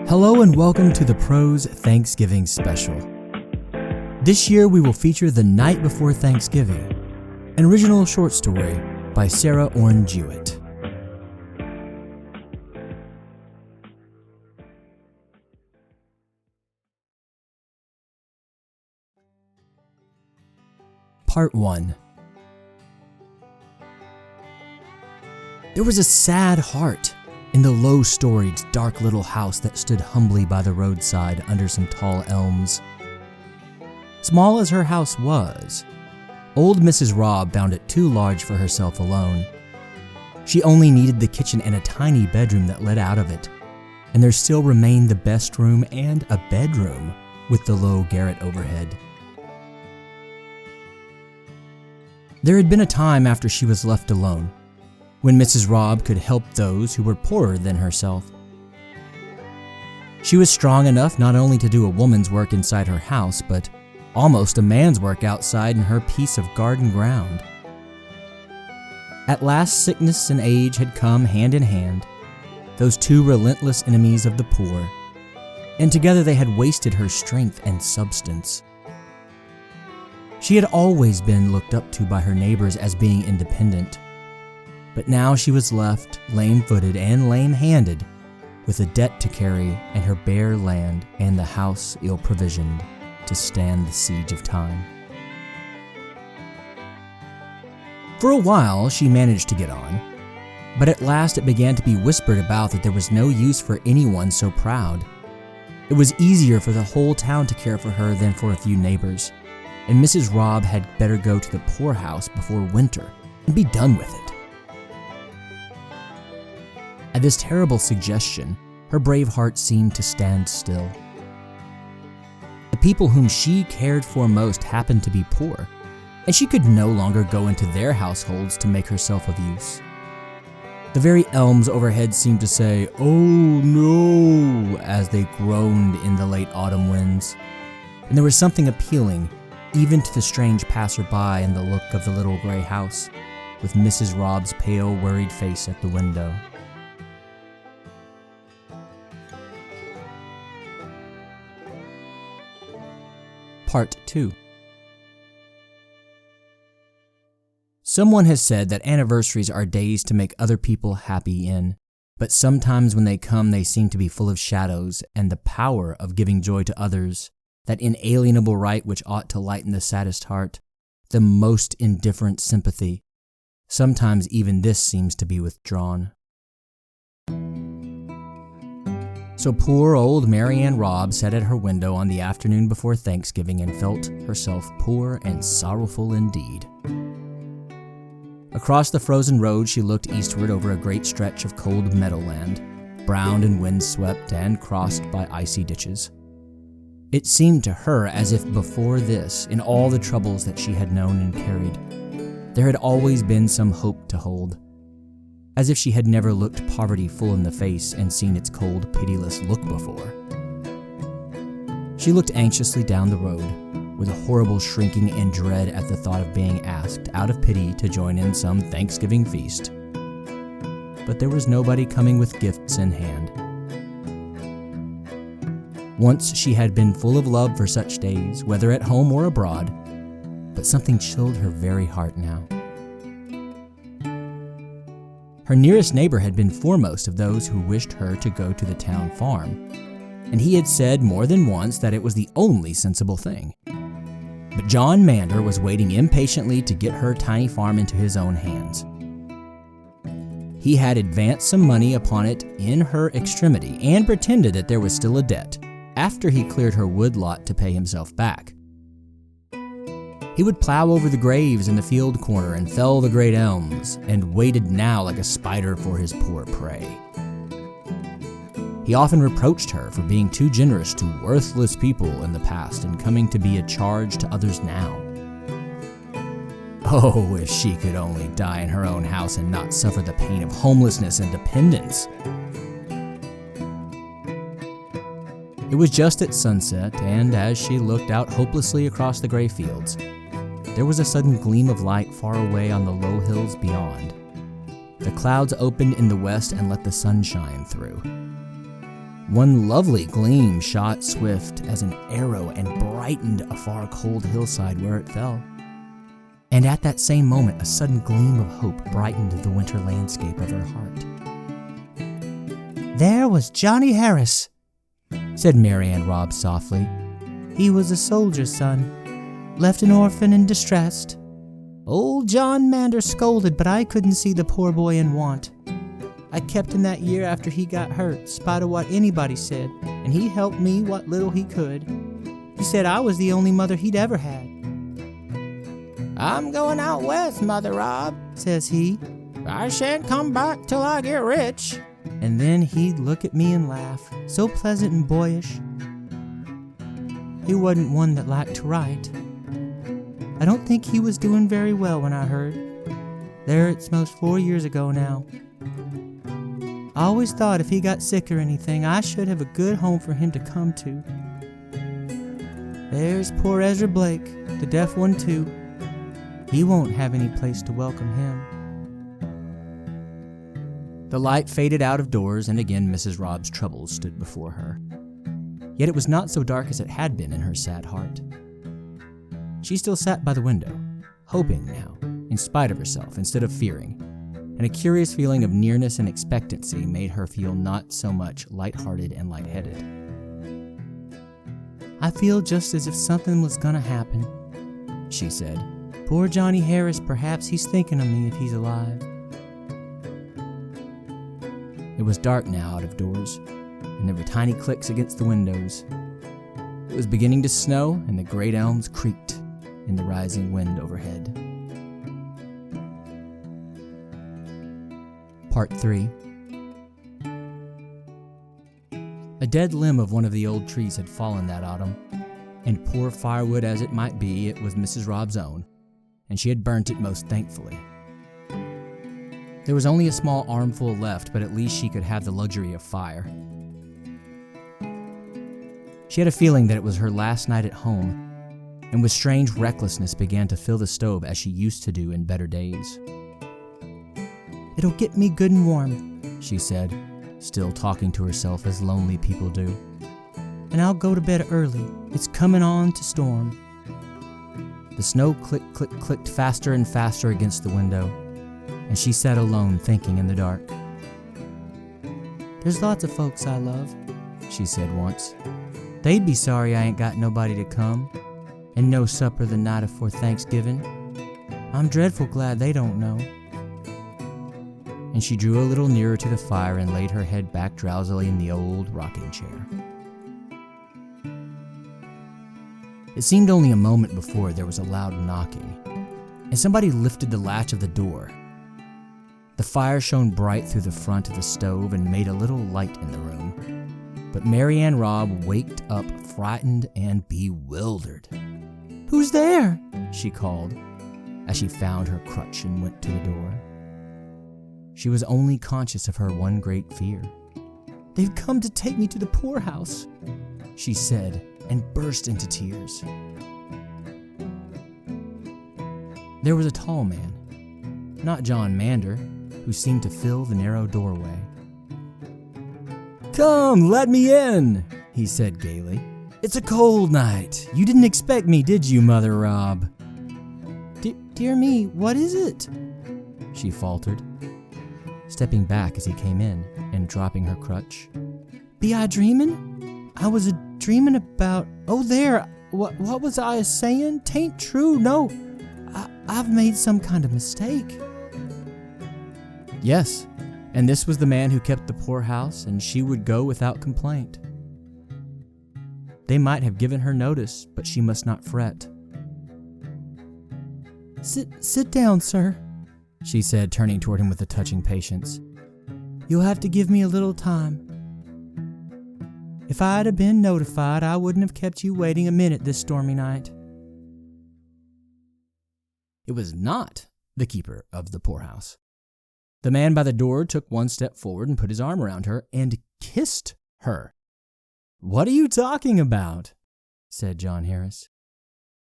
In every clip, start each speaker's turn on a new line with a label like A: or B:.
A: Hello and welcome to the Pros Thanksgiving Special. This year we will feature The Night Before Thanksgiving, an original short story by Sarah Orne Jewett. Part 1. There was a sad heart in the low-storied, dark little house that stood humbly by the roadside under some tall elms. Small as her house was, old Mrs. Robb found it too large for herself alone. She only needed the kitchen and a tiny bedroom that led out of it, and there still remained the best room and a bedroom with the low garret overhead. There had been a time after she was left alone, when Mrs. Robb could help those who were poorer than herself. She was strong enough not only to do a woman's work inside her house, but almost a man's work outside in her piece of garden ground. At last, sickness and age had come hand in hand, those two relentless enemies of the poor, and together they had wasted her strength and substance. She had always been looked up to by her neighbors as being independent, but now she was left lame-footed and lame-handed, with a debt to carry and her bare land and the house ill-provisioned to stand the siege of time. For a while she managed to get on, but at last it began to be whispered about that there was no use for anyone so proud. It was easier for the whole town to care for her than for a few neighbors, and Mrs. Robb had better go to the poorhouse before winter and be done with it. At this terrible suggestion, her brave heart seemed to stand still. The people whom she cared for most happened to be poor, and she could no longer go into their households to make herself of use. The very elms overhead seemed to say, "Oh no," as they groaned in the late autumn winds, and there was something appealing even to the strange passer-by in the look of the little gray house, with Mrs. Robb's pale, worried face at the window. Part 2. Someone has said that anniversaries are days to make other people happy in, but sometimes when they come they seem to be full of shadows and the power of giving joy to others, that inalienable right which ought to lighten the saddest heart, the most indifferent sympathy. Sometimes even this seems to be withdrawn. So poor old Mary Ann Robb sat at her window on the afternoon before Thanksgiving and felt herself poor and sorrowful indeed. Across the frozen road she looked eastward over a great stretch of cold meadowland, browned and windswept and crossed by icy ditches. It seemed to her as if before this, in all the troubles that she had known and carried, there had always been some hope to hold, as if she had never looked poverty full in the face and seen its cold, pitiless look before. She looked anxiously down the road, with a horrible shrinking and dread at the thought of being asked, out of pity, to join in some Thanksgiving feast. But there was nobody coming with gifts in hand. Once she had been full of love for such days, whether at home or abroad, but something chilled her very heart now. Her nearest neighbor had been foremost of those who wished her to go to the town farm, and he had said more than once that it was the only sensible thing. But John Mander was waiting impatiently to get her tiny farm into his own hands. He had advanced some money upon it in her extremity and pretended that there was still a debt, after he cleared her wood lot to pay himself back. He would plow over the graves in the field corner and fell the great elms, and waited now like a spider for his poor prey. He often reproached her for being too generous to worthless people in the past and coming to be a charge to others now. Oh, if she could only die in her own house and not suffer the pain of homelessness and dependence. It was just at sunset, and as she looked out hopelessly across the gray fields, there was a sudden gleam of light far away on the low hills beyond. The clouds opened in the west and let the sun shine through. One lovely gleam shot swift as an arrow and brightened a far cold hillside where it fell. And at that same moment, a sudden gleam of hope brightened the winter landscape of her heart. "There was Johnny Harris," said Mary Ann Robb softly. "He was a soldier's son, left an orphan and distressed. Old John Mander scolded, but I couldn't see the poor boy in want. I kept him that year after he got hurt, spite of what anybody said, and he helped me what little he could. He said I was the only mother he'd ever had. 'I'm going out west, Mother Robb,' says he. 'I shan't come back till I get rich.' And then he'd look at me and laugh, so pleasant and boyish. He wasn't one that liked to write. I don't think he was doing very well when I heard. There, it's most 4 years ago now. I always thought if he got sick or anything, I should have a good home for him to come to. There's poor Ezra Blake, the deaf one too. He won't have any place to welcome him." The light faded out of doors, and again Mrs. Robb's troubles stood before her. Yet it was not so dark as it had been in her sad heart. She still sat by the window, hoping now, in spite of herself, instead of fearing, and a curious feeling of nearness and expectancy made her feel not so much lighthearted and lightheaded. "I feel just as if something was gonna happen," she said. "Poor Johnny Harris, perhaps he's thinking of me if he's alive." It was dark now out of doors, and there were tiny clicks against the windows. It was beginning to snow, and the great elms creaked in the rising wind overhead. Part 3. A dead limb of one of the old trees had fallen that autumn, and poor firewood as it might be, it was Mrs. Robb's own, and she had burnt it most thankfully. There was only a small armful left, but at least she could have the luxury of fire. She had a feeling that it was her last night at home, and with strange recklessness began to fill the stove as she used to do in better days. "It'll get me good and warm," she said, still talking to herself as lonely people do. "And I'll go to bed early. It's coming on to storm." The snow clicked faster and faster against the window, and she sat alone thinking in the dark. "There's lots of folks I love," she said once. "They'd be sorry I ain't got nobody to come, and no supper the night afore Thanksgiving. I'm dreadful glad they don't know." And she drew a little nearer to the fire and laid her head back drowsily in the old rocking chair. It seemed only a moment before there was a loud knocking, and somebody lifted the latch of the door. The fire shone bright through the front of the stove and made a little light in the room. But Mary Ann Robb waked up frightened and bewildered. "Who's there?" she called, as she found her crutch and went to the door. She was only conscious of her one great fear. "They've come to take me to the poorhouse," she said, and burst into tears. There was a tall man, not John Mander, who seemed to fill the narrow doorway. "Come, let me in," he said gaily. "It's a cold night. You didn't expect me, did you, Mother Robb?" Dear me, what is it?" she faltered, stepping back as he came in and dropping her crutch. "Be I dreamin'? I was a-dreamin' about... Oh, there! What was I a-sayin'? 'Tain't true, no. I've made some kind of mistake." Yes, and this was the man who kept the poorhouse, and she would go without complaint. They might have given her notice, but she must not fret. Sit down, sir," she said, turning toward him with a touching patience. "You'll have to give me a little time. If I'd have been notified, I wouldn't have kept you waiting a minute this stormy night." It was not the keeper of the poorhouse. The man by the door took one step forward and put his arm around her and kissed her. "What are you talking about?" said John Harris.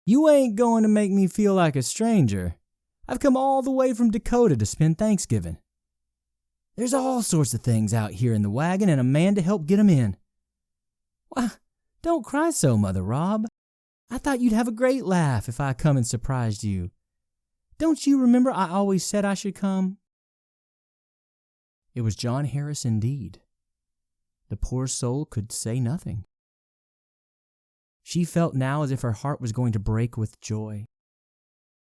A: "You ain't going to make me feel like a stranger. I've come all the way from Dakota to spend Thanksgiving. There's all sorts of things out here in the wagon and a man to help get 'em in. Why, don't cry so, Mother Rob. I thought you'd have a great laugh if I come and surprised you. Don't you remember I always said I should come?" It was John Harris indeed. The poor soul could say nothing. She felt now as if her heart was going to break with joy.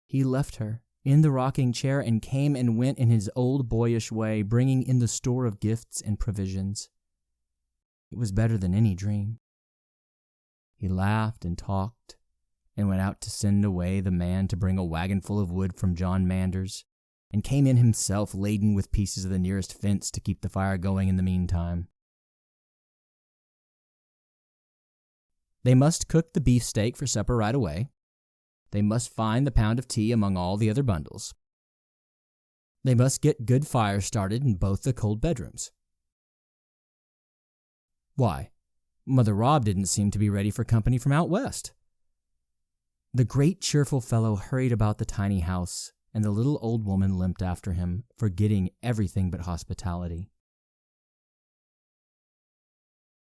A: He left her in the rocking chair and came and went in his old boyish way, bringing in the store of gifts and provisions. It was better than any dream. He laughed and talked, and went out to send away the man to bring a wagon full of wood from John Manders, and came in himself laden with pieces of the nearest fence to keep the fire going in the meantime. They must cook the beefsteak for supper right away. They must find the pound of tea among all the other bundles. They must get good fire started in both the cold bedrooms. Why, Mother Rob didn't seem to be ready for company from out west. The great cheerful fellow hurried about the tiny house, and the little old woman limped after him, forgetting everything but hospitality.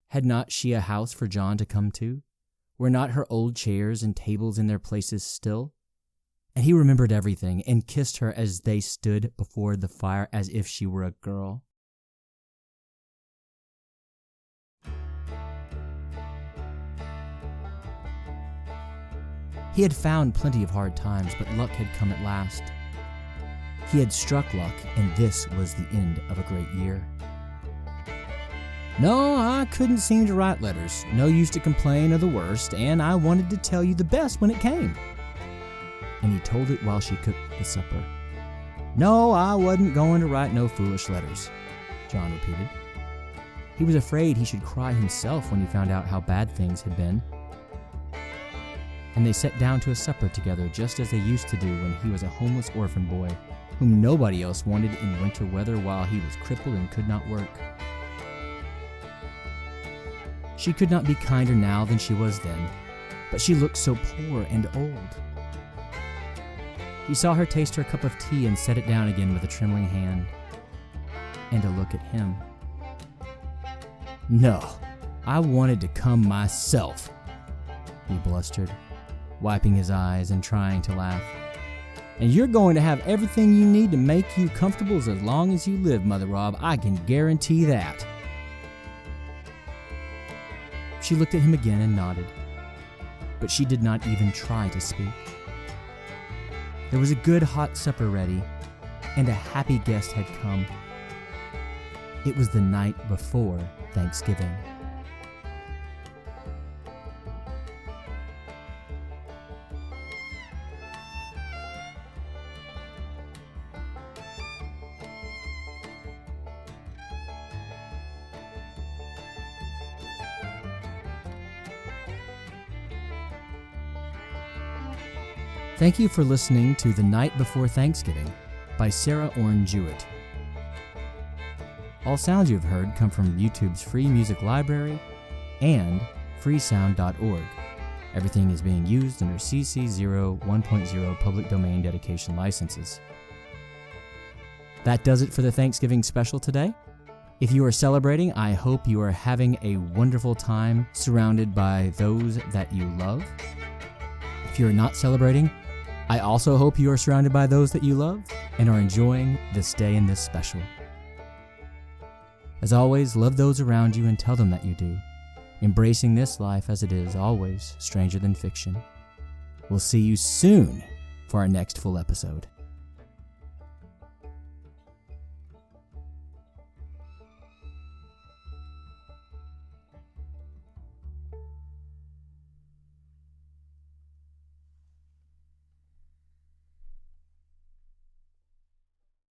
A: Had not she a house for John to come to? Were not her old chairs and tables in their places still? And he remembered everything, and kissed her as they stood before the fire as if she were a girl. He had found plenty of hard times, but luck had come at last. He had struck luck, and this was the end of a great year. No, I couldn't seem to write letters. No use to complain of the worst, and I wanted to tell you the best when it came. And he told it while she cooked the supper. No, I wasn't going to write no foolish letters, John repeated. He was afraid he should cry himself when he found out how bad things had been. And they sat down to a supper together just as they used to do when he was a homeless orphan boy, whom nobody else wanted in winter weather while he was crippled and could not work. She could not be kinder now than she was then, but she looked so poor and old. He saw her taste her cup of tea and set it down again with a trembling hand, and a look at him. No, I wanted to come myself, he blustered, wiping his eyes and trying to laugh. And you're going to have everything you need to make you comfortable as long as you live, Mother Rob. I can guarantee that. She looked at him again and nodded, but she did not even try to speak. There was a good hot supper ready, and a happy guest had come. It was the night before Thanksgiving. Thank you for listening to The Night Before Thanksgiving by Sarah Orne Jewett. All sounds you have heard come from YouTube's free music library and freesound.org. Everything is being used under CC 01.0 public domain dedication licenses. That does it for the Thanksgiving special today. If you are celebrating, I hope you are having a wonderful time surrounded by those that you love. If you are not celebrating, I also hope you are surrounded by those that you love and are enjoying this day and this special. As always, love those around you and tell them that you do, embracing this life as it is always stranger than fiction. We'll see you soon for our next full episode.